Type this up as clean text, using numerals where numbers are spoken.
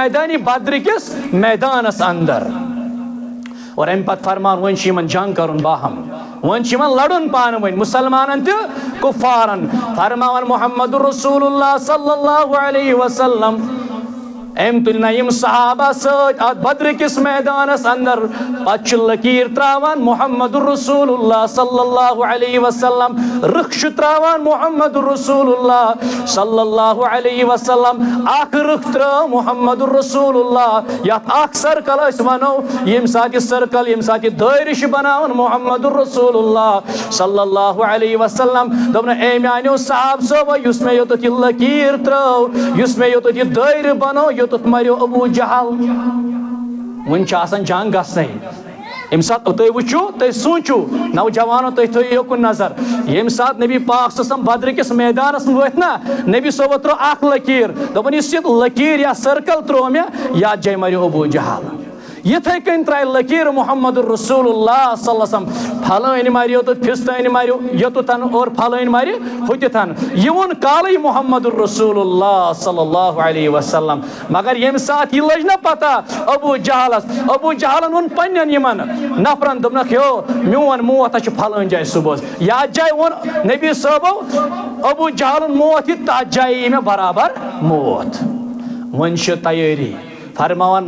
मैदानी बद्र किस मैदानस अंदर और अम पत फरमान वन जंग कर बाहम वन लड़न पान वन मुसलमान कुफारन फरमान मोहम्मद रसूलुल्लाह सल्लल्लाहु अलैहि वसल्लम अम तुलना यम सहाबा सत बद्र किस मैदानस अंदर पच लकीर त्रावान मोहम्मद रसूलुल्लाह सल्लल्लाहु अलैहि वसल्लम रख त्रावान मोहम्मद रसूलुल्लाह सल्लल्लाहु अलैहि वसल्लम आख रख त्राव मोहम्मद रसूलुल्लाह या आख सर्कल वनो यम साथ सर्कल यम साथ दायरिश बनावन मोहम्मद रसूलुल्लाह सल्लल्लाहु अलैहि वसल्लम दोपन ए मानो साहब सब युस में योत लकीर त्राव युस में योत दायर बनो योत मरियो अबू जहल वन जंग गसने यम सात तुम वो तुम सूचो नौजवानों तुम थो योकुन नजर यम सात नबी पाक सम बद्र किस मैदानस वत ना नबी सोबो त्रो अख लकीर दोपन इस लकीर या सर्कल त्रो मे या जय मरियो अबू जहल यथे कन त्राय लकीर मोहम्मद रसूलुल्लाह सल्लल्लाहु अलैहि वसल्लम फलान मारियो तो फिस्तान मारियो योतन और फलान मारि हुतन यवन काल मोहम्मद रसूलुल्लाह सल्लल्लाहु अलैहि वसल्लम मगर यम साथ यह लज ना पता अबू जहलन वन पन्न यमन नफरन दोपनक यो मोन मौत फलान जाय सुबह या जाय वन नबी साहबो अबू जहलन मौत तथ जाय मे बराबर मौत वन तैयारी फरमान